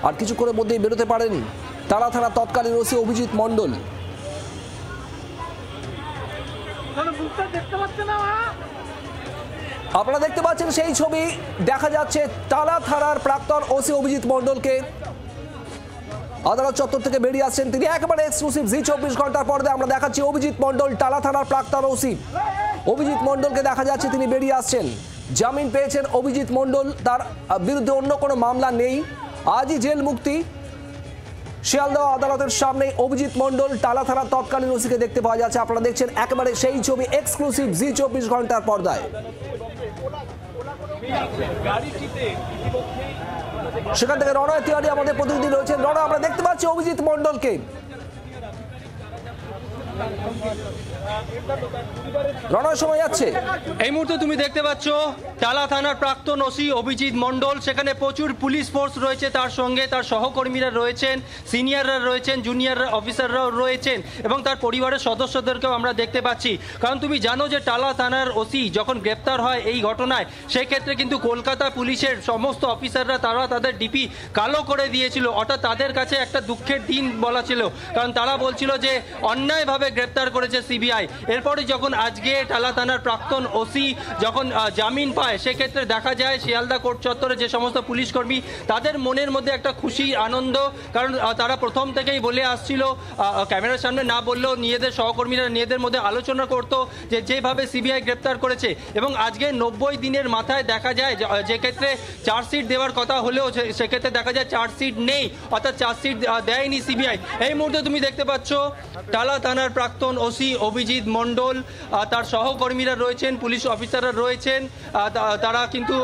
আর কিছুক্ষণের মধ্যেই বেরোতে পারেন টালা থানা তৎকালীন ওসি অভিজিৎ মণ্ডল। আপনারা দেখতে পাচ্ছেন সেই ছবি, দেখা যাচ্ছে টালা থানার প্রাক্তন ওসি অভিজিৎ মণ্ডলকে আদালত চত্বর থেকে বেরিয়ে আসছেন তিনি। একেবারে এক্সক্লুসিভ জি24 ঘন্টার পর্দায় আমরা দেখাচ্ছি অভিজিৎ মণ্ডল, টালা থানার প্রাক্তন ওসি অভিজিৎ মণ্ডলকে দেখা যাচ্ছে তিনি বেরিয়ে আসছেন। জামিন পেয়েছেন অভিজিৎ মণ্ডল, তার বিরুদ্ধে অন্য কোনো মামলা নেই, আজই জেল মুক্তি। শিয়ালদহ আদালতের সামনে অভিজিৎ মণ্ডল, টালা থানার তৎকালীন ওসিকে দেখতে পাওয়া যাচ্ছে। আপনারা দেখছেন একেবারে সেই ছবি এক্সক্লুসিভ জি24 ঘন্টার পর্দায়। সেখান থেকে রণয় তিওয়ারি আমাদের প্রতিনিধি রয়েছেন। রণয়, আমরা দেখতে পাচ্ছি অভিজিৎ মণ্ডলকে। রণয়, সময় যাচ্ছে। এই মুহূর্তে তুমি দেখতে পাচ্ছ টালা থানার প্রাক্তন ওসি অভিজিৎ মণ্ডল, সেখানে প্রচুর পুলিশ ফোর্স রয়েছে, তার সঙ্গে তার সহকর্মীরা রয়েছেন, সিনিয়ররা রয়েছেন, জুনিয়র অফিসাররাও রয়েছেন এবং তার পরিবারের সদস্যদেরকেও আমরা দেখতে পাচ্ছি। কারণ তুমি জানো যে টালা থানার ওসি যখন গ্রেপ্তার হয় এই ঘটনায়, সেক্ষেত্রে কিন্তু কলকাতা পুলিশের সমস্ত অফিসাররা তারা তাদের ডিপি কালো করে দিয়েছিল, অর্থাৎ তাদের কাছে একটা দুঃখের দিন বলা ছিল, কারণ তারা বলছিল যে অন্যায়ভাবে গ্রেপ্তার করেছে সিবিআই। এরপরে যখন আজকে টালা থানার প্রাক্তন ওসি যখন জামিন পায়, সেক্ষেত্রে দেখা যায় শিয়ালদা কোর্ট চত্বরে যে সমস্ত পুলিশ কর্মী তাদের মনের মধ্যে একটা খুশি আনন্দ, কারণ তারা প্রথম থেকেই বলে আসছিল, ক্যামেরার সামনে না বললেও নিজেদের সহকর্মীরা নিজেদের মধ্যে আলোচনা করতো যে যেভাবে সিবিআই গ্রেপ্তার করেছে। এবং আজকে 90 দিনের মাথায় দেখা যায় যে ক্ষেত্রে চার্জশিট দেওয়ার কথা হলেও সেক্ষেত্রে দেখা যায় চার্জশিট নেই, অর্থাৎ চার্জশিট দেয়নি সিবিআই। এই মুহূর্তে তুমি দেখতে পাচ্ছ টালা থানার প্রাক্তন ওসি অভিজিৎ মণ্ডল, তার সহকর্মীরা রয়েছেন, পুলিশ অফিসাররা রয়েছেন, তারা কিন্তু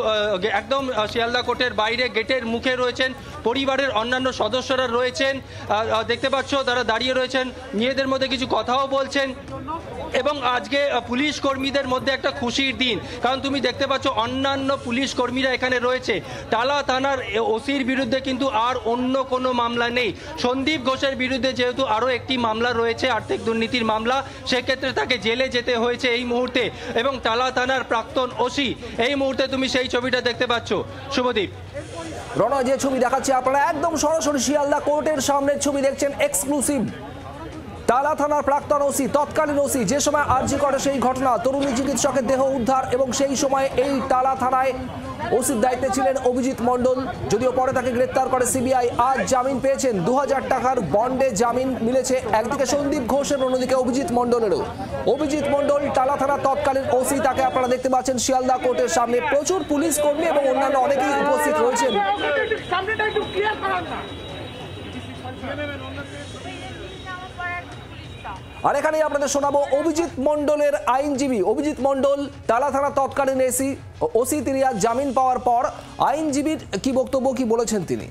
একদম শিয়ালদা কোর্টের বাইরে গেটের মুখে রয়েছেন, পরিবারের অন্যান্য সদস্যরা রয়েছেন, দেখতে পাচ্ছ তারা দাঁড়িয়ে রয়েছেন, নিজেদের মধ্যে কিছু কথাও বলছেন। এবং আজকে পুলিশ কর্মীদের মধ্যে একটা খুশির দিন, কারণ তুমি দেখতে পাচ্ছ অন্যান্য পুলিশ কর্মীরা এখানে রয়েছে। টালা থানার ওসির বিরুদ্ধে কিন্তু আর অন্য কোনো মামলা নেই। সন্দীপ ঘোষের বিরুদ্ধে যেহেতু আরও একটি মামলা রয়েছে, আর্থিক দুর্নীতির মামলা, সেক্ষেত্রে তাকে জেলে যেতে হয়েছে এই মুহূর্তে। এবং টালা থানার প্রাক্তন ওসি, এই মুহূর্তে তুমি সেই ছবিটা দেখতে পাচ্ছ। শুভদীপ। রণয়, যে ছবি দেখাচ্ছে আপনারা একদম সরাসরি শিয়ালদা কোর্টের সামনের ছবি দেখছেন এক্সক্লুসিভ। টালা থানার প্রাক্তন ওসি, তৎকালীন ওসি, যে সময় আরজি করে সেই ঘটনা, তরুণী চিকিৎসকের দেহ উদ্ধার, এবং সেই সময় এই টালা থানায় ওসির দায়িত্বে ছিলেন অভিজিৎ মণ্ডল, যদিও পরে তাকে গ্রেপ্তার করে সিবিআই। আজ জামিন পেয়েছেন, 2000 টাকার বন্ডে জামিন মিলেছে একদিকে সন্দীপ ঘোষের, অন্যদিকে অভিজিৎ মণ্ডলেরও। অভিজিৎ মণ্ডল টালা থানার তৎকালীন ওসি, তাকে আপনারা দেখতে পাচ্ছেন শিয়ালদা কোর্টের সামনে। প্রচুর পুলিশ কর্মী এবং অন্যান্য অনেকেই উপস্থিত রয়েছেন। আর এখানেই আপনাদের শোনাবো অভিজিৎ মণ্ডলের আইনজীবী। অভিজিৎ মণ্ডল টালা থানা তৎকালীন ওসি, তিনি আজ জামিন পাওয়ার পর আইনজীবীর কি বক্তব্য, কি বলেছেন তিনি।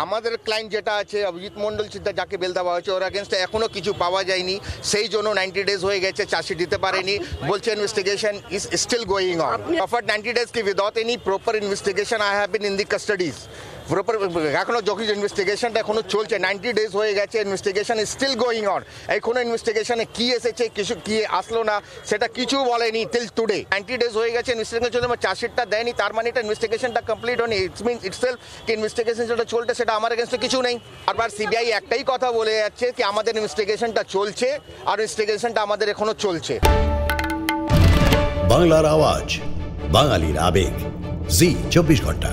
আমাদের ক্লায়েন্ট যেটা আছে অভিজিৎ মণ্ডল, যাকে বেল দেওয়া হয়েছে, ওর এগেনস্টে এখনো কিছু পাওয়া যায়নি, সেই জন্য 90 days হয়ে গেছে, চার্জশিট দিতে পারেনি, বলছে investigation is still going on. After 90 days কি without any proper investigation I have been in the custodies. Proper এখনো যখন ইনভেস্টিগেশনটা এখনো চলছে, 90 days হয়ে গেছে, investigation is still going on. এখনো ইনভেস্টিগেশনে কি এসেছে, কিছু কি আসলো না, সেটা কিছু বলেনি টিল টুডে। 90 days হয়ে গেছে, ইনভেস্টিগেশন চার্জশিটটা দেয়নি, তার মানে এটা ইনভেস্টিগেশনটা কমপ্লিট হয়নি। ইটস মিন ইটসেলফ কি ইনভেস্টিগেশন যেটা চলছে সেটা আমার এগেনস্টে কিছু নেই। বারবার সিবিআই একটাই কথা বলে যাচ্ছে কি আমাদের ইনভেস্টিগেশনটা চলছে, আর ইনভেস্টিগেশনটা আমাদের এখনো চলছে। বাংলার আওয়াজ, বাঙালির আবেগ, জি24 ঘন্টা।